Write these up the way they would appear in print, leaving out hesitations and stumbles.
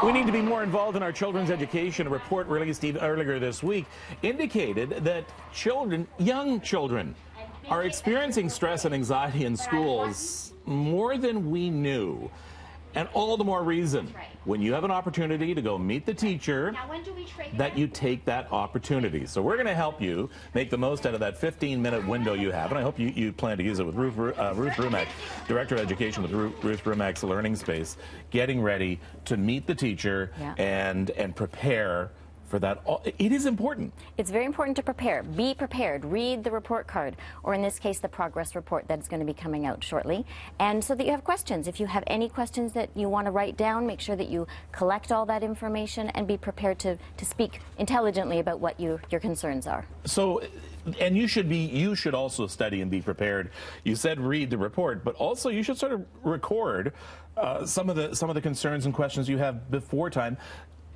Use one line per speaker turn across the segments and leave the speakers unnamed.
We need to be more involved in our children's education. A report released earlier this week indicated that young children, are experiencing stress and anxiety in schools more than we knew. And all the more reason, when you have an opportunity to go meet the teacher, that you take that opportunity. So we're going to help you make the most out of that 15-minute window you have. And I hope you plan to use it with Ruth Rumack, Director of Education with Ruth Rumack's Learning Space, getting ready to meet the teacher and prepare for that. It is important.
It's very important to prepare. Be prepared. Read the report card, or in this case, the progress report that is going to be coming out shortly. And so that you have questions. If you have any questions that you want to write down, make sure that you collect all that information and be prepared to speak intelligently about what your concerns are.
So, and you should also study and be prepared. You said read the report, but also you should sort of record some of the concerns and questions you have before time,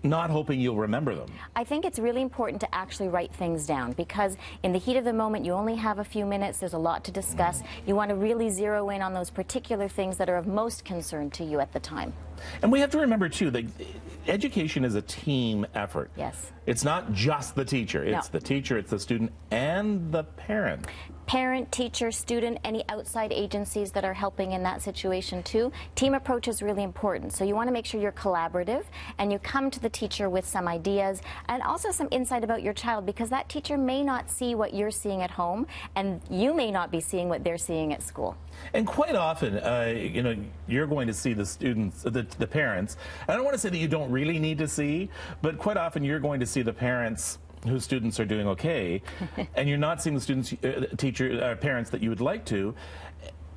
not hoping you'll remember them.
I think it's really important to actually write things down, because in the heat of the moment, you only have a few minutes. There's a lot to discuss. You want to really zero in on those particular things that are of most concern to you at the time.
And we have to remember, too, that education is a team effort.
Yes.
It's not just the teacher. It's the teacher, it's the student, and the parent.
Parent, teacher, student, any outside agencies that are helping in that situation too. Team approach is really important. So you want to make sure you're collaborative and you come to the teacher with some ideas and also some insight about your child, because that teacher may not see what you're seeing at home and you may not be seeing what they're seeing at school.
And quite often, you know, you're going to see the students, the parents. I don't want to say that you don't really need to see, but quite often you're going to see the parents whose students are doing okay, and you're not seeing the students, parents that you would like to,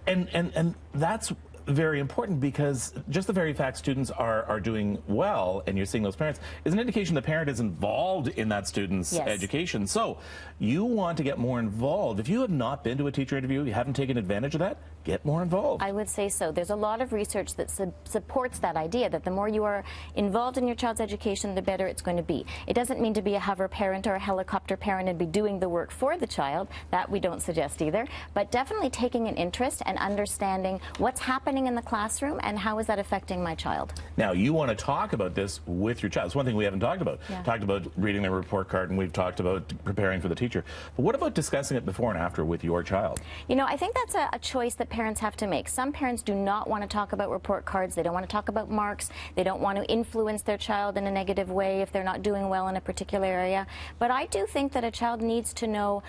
and that's very important, because just the very fact students are doing well and you're seeing those parents is an indication the parent is involved in that student's education. So you want to get more involved. If you have not been to a teacher interview, you haven't taken advantage of that, get more involved.
I would say so. There's a lot of research that supports that idea, that the more you are involved in your child's education, the better it's going to be. It doesn't mean to be a hover parent or a helicopter parent and be doing the work for the child. That we don't suggest either. But definitely taking an interest and understanding what's happening in the classroom and how is that affecting my child.
Now, you want to talk about this with your child. It's one thing we haven't talked about. Talked about reading the report card, and we've talked about preparing for the teacher. But what about discussing it before and after with your child?
You know, I think that's a choice that parents have to make. Some parents do not want to talk about report cards. They don't want to talk about marks. They don't want to influence their child in a negative way if they're not doing well in a particular area. But I do think that a child needs to know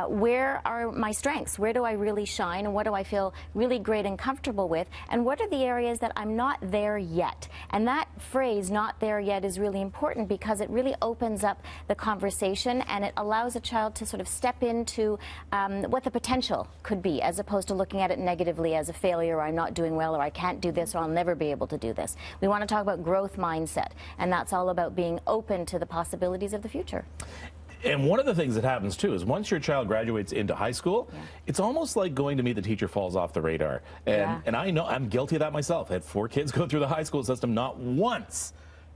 where are my strengths? Where do I really shine? And what do I feel really great and comfortable with? And what are the areas that I'm not there yet? And that phrase, not there yet, is really important, because it really opens up the conversation and it allows a child to sort of step into what the potential could be, as opposed to looking at it negatively as a failure, or I'm not doing well, or I can't do this, or I'll never be able to do this. We want to talk about growth mindset, and that's all about being open to the possibilities of the future.
And one of the things that happens, too, is once your child graduates into high school, it's almost like going to meet the teacher falls off the radar. And I know I'm guilty of that myself. I had 4 kids go through the high school system. Not once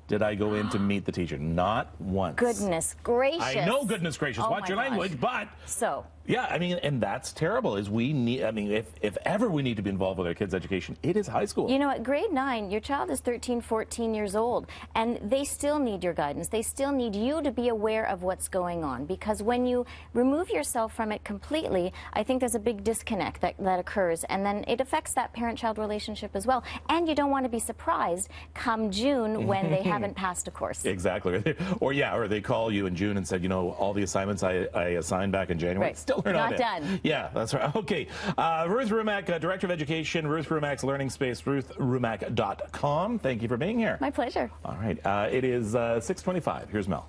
did I go in to meet the teacher. Not once.
Goodness gracious.
I know, goodness gracious.
Oh,
watch your language, but...
So...
Yeah, I mean, and that's terrible. Is we need, I mean, if ever we need to be involved with our kids' education, it is high school.
You know, at grade 9, your child is 13, 14 years old, and they still need your guidance. They still need you to be aware of what's going on, because when you remove yourself from it completely, I think there's a big disconnect that occurs, and then it affects that parent-child relationship as well. And you don't want to be surprised come June when they haven't passed a course.
Exactly. Or they call you in June and said, you know, all the assignments I assigned back in January, still
not done.
Yeah, that's right. Okay. Ruth Rumack, Director of Education, Ruth Rumack's Learning Space, ruthrumack.com. Thank you for being here.
My pleasure.
All right. It is 6:25. Here's Mel.